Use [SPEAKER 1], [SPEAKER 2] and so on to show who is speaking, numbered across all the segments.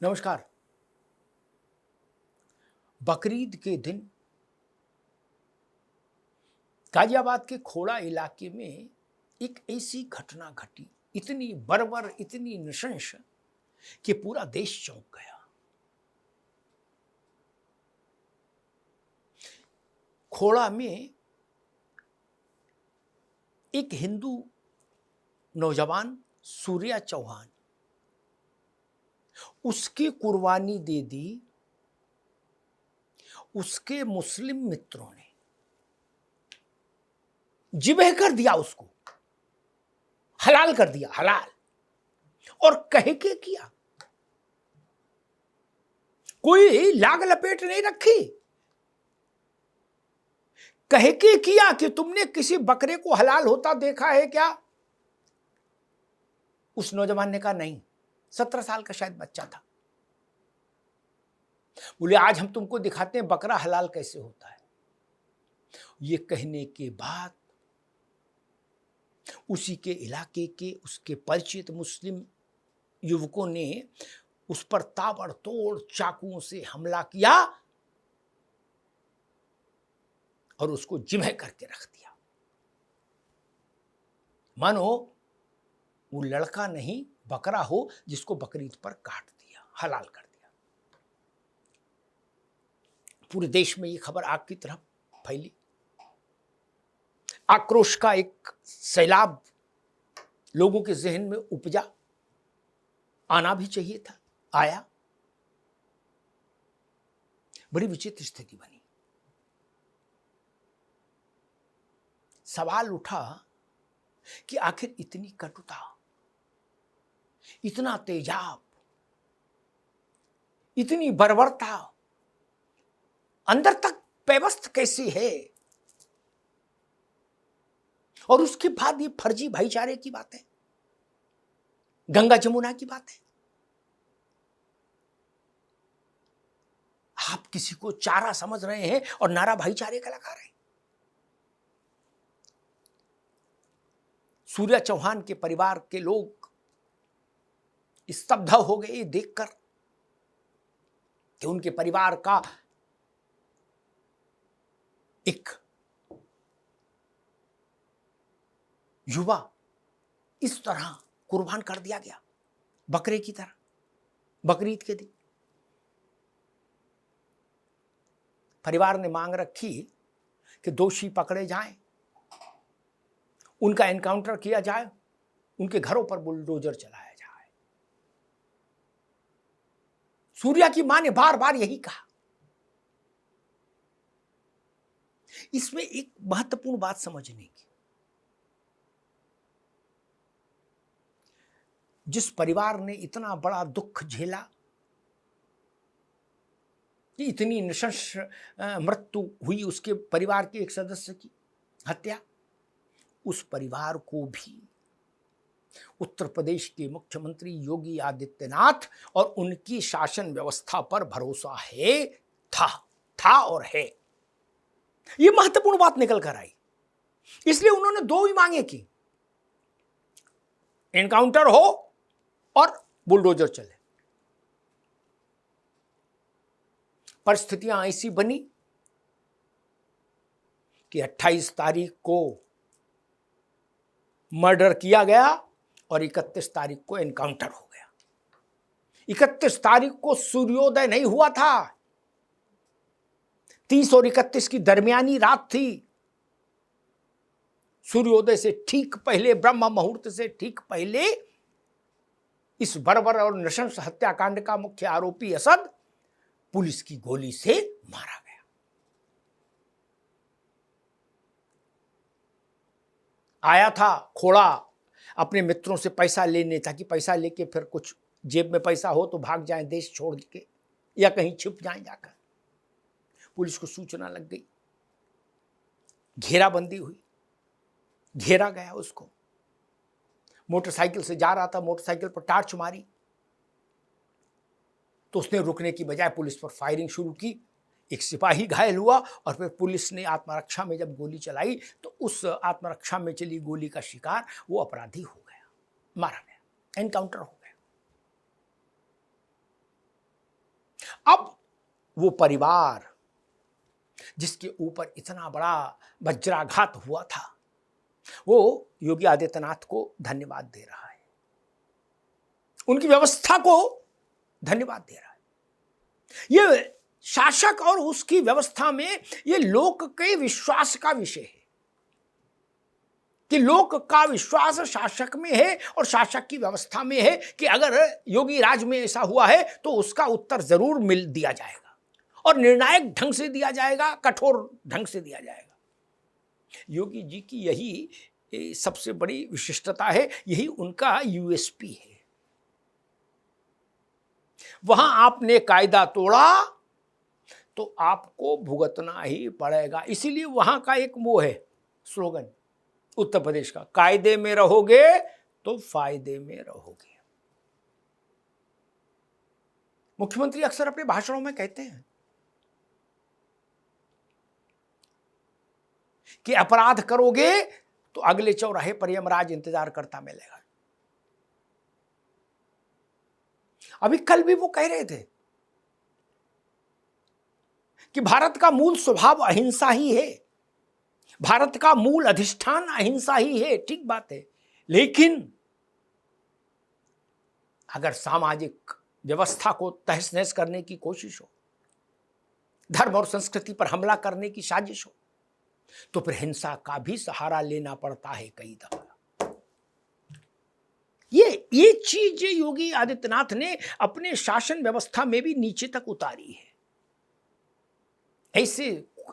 [SPEAKER 1] नमस्कार। बकरीद के दिन गाजियाबाद के खोड़ा इलाके में एक ऐसी घटना घटी, इतनी बर्बर, इतनी नृशंस कि पूरा देश चौंक गया। खोड़ा में एक हिंदू नौजवान सूर्या चौहान उसकी कुर्बानी दे दी उसके मुस्लिम मित्रों ने, जिबह कर दिया, उसको हलाल कर दिया, हलाल। और कह के किया, कोई लाग लपेट नहीं रखी, कह के किया कि तुमने किसी बकरे को हलाल होता देखा है क्या? उस नौजवान ने कहा नहीं, 17 साल का शायद बच्चा था। बोले आज हम तुमको दिखाते हैं बकरा हलाल कैसे होता है। ये कहने के बाद उसी के इलाके के उसके परिचित मुस्लिम युवकों ने उस पर ताबड़तोड़ चाकुओं से हमला किया और उसको जिम्ह करके रख दिया, मानो वो लड़का नहीं बकरा हो जिसको बकरीद पर काट दिया, हलाल कर दिया। पूरे देश में ये खबर आग की तरह फैली। आक्रोश का एक सैलाब लोगों के जहन में उपजा, आना भी चाहिए था, आया। बड़ी विचित्र स्थिति बनी। सवाल उठा कि आखिर इतनी कटुता, इतना तेजाब, इतनी बर्बरता अंदर तक पेवस्त कैसी है? और उसके बाद ये फर्जी भाईचारे की बात है, गंगा जमुना की बात है। आप किसी को चारा समझ रहे हैं और नारा भाईचारे का लगा रहे हैं। सूर्या चौहान के परिवार के लोग स्तब्ध हो गए देखकर कि उनके परिवार का एक युवा इस तरह कुर्बान कर दिया गया, बकरे की तरह, बकरीद के दिन। परिवार ने मांग रखी कि दोषी पकड़े जाएं, उनका एनकाउंटर किया जाए, उनके घरों पर बुलडोजर चलाया जाए। सूर्या की मां ने बार बार यही कहा। इसमें एक महत्वपूर्ण बात समझने की, जिस परिवार ने इतना बड़ा दुख झेला कि इतनी नृशंस मृत्यु हुई, उसके परिवार के एक सदस्य की हत्या, उस परिवार को भी उत्तर प्रदेश के मुख्यमंत्री योगी आदित्यनाथ और उनकी शासन व्यवस्था पर भरोसा है, था और है। यह महत्वपूर्ण बात निकल कर आई। इसलिए उन्होंने दो ही मांगे की, एनकाउंटर हो और बुलडोजर चले। परिस्थितियां ऐसी बनी कि 28 तारीख को मर्डर किया गया और 31 तारीख को एनकाउंटर हो गया। 31 तारीख को सूर्योदय नहीं हुआ था, 30 और 31 की दरमियानी रात थी। सूर्योदय से ठीक पहले, ब्रह्म मुहूर्त से ठीक पहले, इस बर्बर और नृशंस हत्याकांड का मुख्य आरोपी असद पुलिस की गोली से मारा गया। आया था खोड़ा अपने मित्रों से पैसा लेने, ताकि पैसा लेके फिर कुछ जेब में पैसा हो तो भाग जाएं देश छोड़ के, या कहीं छिप जाएं जाकर। पुलिस को सूचना लग गई, घेराबंदी हुई, घेरा गया उसको। मोटरसाइकिल से जा रहा था, मोटरसाइकिल पर टार्च मारी तो उसने रुकने की बजाय पुलिस पर फायरिंग शुरू की। एक सिपाही घायल हुआ और फिर पुलिस ने आत्मरक्षा में जब गोली चलाई तो उस आत्मरक्षा में चली गोली का शिकार वो अपराधी हो गया, मारा गया, एनकाउंटर हो गया। वो परिवार जिसके ऊपर इतना बड़ा वज्राघात हुआ था, वो योगी आदित्यनाथ को धन्यवाद दे रहा है, उनकी व्यवस्था को धन्यवाद दे रहा है। ये शासक और उसकी व्यवस्था में ये लोक के विश्वास का विषय है कि लोक का विश्वास शासक में है और शासक की व्यवस्था में है कि अगर योगी राज में ऐसा हुआ है तो उसका उत्तर जरूर मिल दिया जाएगा और निर्णायक ढंग से दिया जाएगा, कठोर ढंग से दिया जाएगा। योगी जी की यही सबसे बड़ी विशिष्टता है, यही उनका यूएसपी है। वहां आपने कायदा तोड़ा तो आपको भुगतना ही पड़ेगा। इसीलिए वहां का एक वो है स्लोगन उत्तर प्रदेश का, कायदे में रहोगे तो फायदे में रहोगे। मुख्यमंत्री अक्सर अपने भाषणों में कहते हैं कि अपराध करोगे तो अगले चौराहे पर यमराज इंतजार करता मिलेगा। अभी कल भी वो कह रहे थे कि भारत का मूल स्वभाव अहिंसा ही है, भारत का मूल अधिष्ठान अहिंसा ही है। ठीक बात है, लेकिन अगर सामाजिक व्यवस्था को तहस नहस करने की कोशिश हो, धर्म और संस्कृति पर हमला करने की साजिश हो, तो फिर हिंसा का भी सहारा लेना पड़ता है कई दफा। ये चीज योगी आदित्यनाथ ने अपने शासन व्यवस्था में भी नीचे तक उतारी है।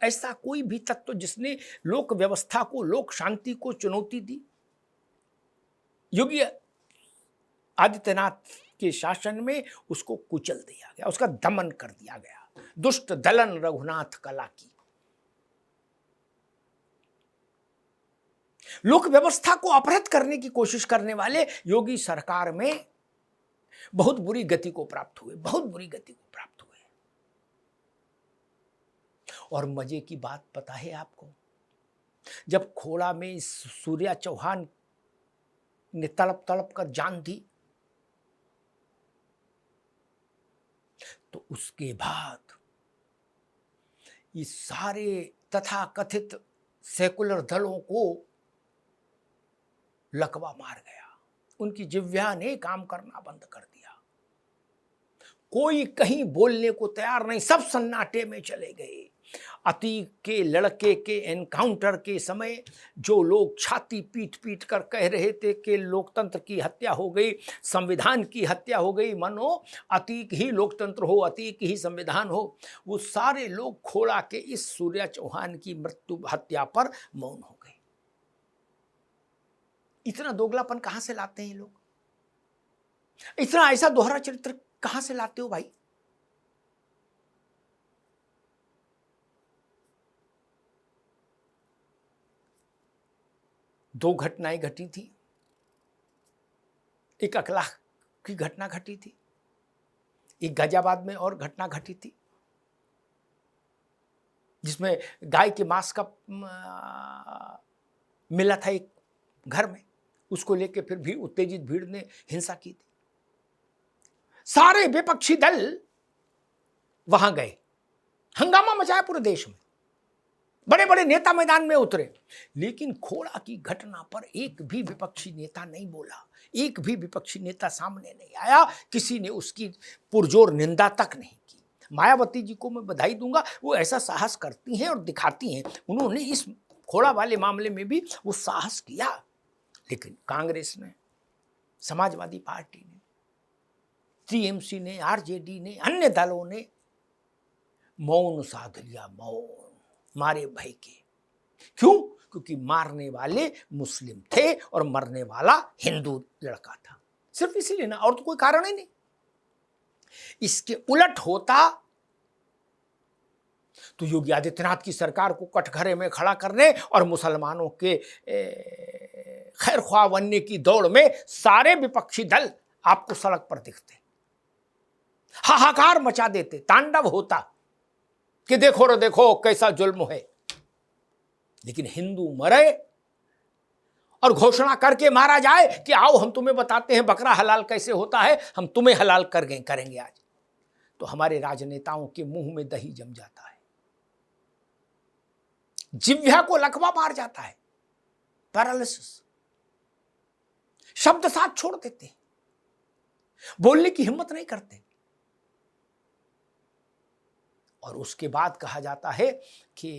[SPEAKER 1] ऐसा कोई भी तत्व जिसने लोक व्यवस्था को, लोक शांति को चुनौती दी, योगी आदित्यनाथ के शासन में उसको कुचल दिया गया, उसका दमन कर दिया गया। दुष्ट दलन रघुनाथ कला की। लोक व्यवस्था को अपहृत करने की कोशिश करने वाले योगी सरकार में बहुत बुरी गति को प्राप्त हुए, बहुत बुरी गति को प्राप्त हुए। और मजे की बात पता है आपको, जब खोड़ा में सूर्या चौहान ने तड़प तड़प कर जान दी, तो उसके बाद ये सारे तथाकथित सेकुलर दलों को लकवा मार गया। उनकी जिह्वा ने काम करना बंद कर दिया। कोई कहीं बोलने को तैयार नहीं, सब सन्नाटे में चले गए। अतीक के लड़के के एनकाउंटर के समय जो लोग छाती पीट पीट कर कह रहे थे कि लोकतंत्र की हत्या हो गई, संविधान की हत्या हो गई, मानो अतीक ही लोकतंत्र हो, अतीक ही संविधान हो, वो सारे लोग खोड़ा के इस सूर्या चौहान की मृत्यु हत्या पर मौन हो गए। इतना दोगलापन कहां से लाते हैं ये लोग? इतना ऐसा दोहरा चरित्र कहां से लाते हो भाई? दो घटनाएं घटी थी। एक अकला की घटना घटी थी, एक गाजियाबाद में और घटना घटी थी जिसमें गाय के मांस का मिला था एक घर में, उसको लेके फिर भी उत्तेजित भीड़ ने हिंसा की थी। सारे विपक्षी दल वहां गए, हंगामा मचाया पूरे देश में, बड़े बड़े नेता मैदान में उतरे, लेकिन खोड़ा की घटना पर एक भी विपक्षी नेता नहीं बोला, एक भी विपक्षी नेता सामने नहीं आया, किसी ने उसकी पुरजोर निंदा तक नहीं की। मायावती जी को मैं बधाई दूंगा, वो ऐसा साहस करती हैं और दिखाती हैं। उन्होंने इस खोड़ा वाले मामले में भी वो साहस किया, लेकिन कांग्रेस ने, समाजवादी पार्टी ने, टीएमसी ने, आरजेडी ने, अन्य दलों ने मौन साध लिया, मौन, मारे भय के। क्यों? क्योंकि मारने वाले मुस्लिम थे और मरने वाला हिंदू लड़का था, सिर्फ इसीलिए ना, और तो कोई कारण ही नहीं। इसके उलट होता तो योगी आदित्यनाथ की सरकार को कटघरे में खड़ा करने और मुसलमानों के खैर ख्वाह बनने की दौड़ में सारे विपक्षी दल आपको सड़क पर दिखते, हाहाकार मचा देते, तांडव होता कि देखो रे देखो कैसा जुल्म है। लेकिन हिंदू मरे और घोषणा करके मारा जाए कि आओ हम तुम्हें बताते हैं बकरा हलाल कैसे होता है, हम तुम्हें हलाल करेंगे आज, तो हमारे राजनेताओं के मुंह में दही जम जाता है, जिह्वा को लकवा मार जाता है, पैरालिसिस, शब्द साथ छोड़ देते हैं, बोलने की हिम्मत नहीं करते। और उसके बाद कहा जाता है कि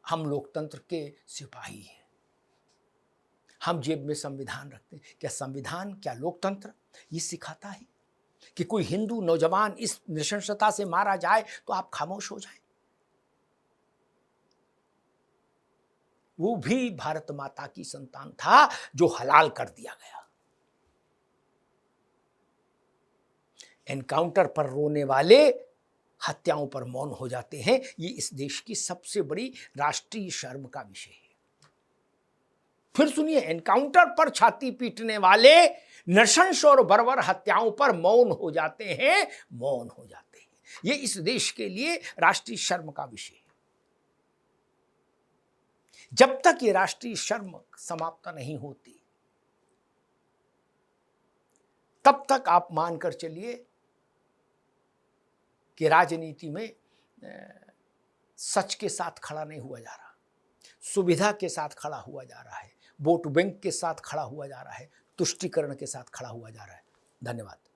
[SPEAKER 1] हम लोकतंत्र के सिपाही हैं, हम जेब में संविधान रखते हैं। क्या संविधान, क्या लोकतंत्र ये सिखाता है कि कोई हिंदू नौजवान इस नृशंसता से मारा जाए तो आप खामोश हो जाएं? वो भी भारत माता की संतान था जो हलाल कर दिया गया। एनकाउंटर पर रोने वाले हत्याओं पर मौन हो जाते हैं। ये इस देश की सबसे बड़ी राष्ट्रीय शर्म का विषय है। फिर सुनिए, एनकाउंटर पर छाती पीटने वाले नृशंस और बर्बर हत्याओं पर मौन हो जाते हैं, मौन हो जाते हैं। ये इस देश के लिए राष्ट्रीय शर्म का विषय है। जब तक ये राष्ट्रीय शर्म समाप्त नहीं होती, तब तक आप मानकर चलिए कि राजनीति में सच के साथ खड़ा नहीं हुआ जा रहा, सुविधा के साथ खड़ा हुआ जा रहा है, वोट बैंक के साथ खड़ा हुआ जा रहा है, तुष्टीकरण के साथ खड़ा हुआ जा रहा है। धन्यवाद।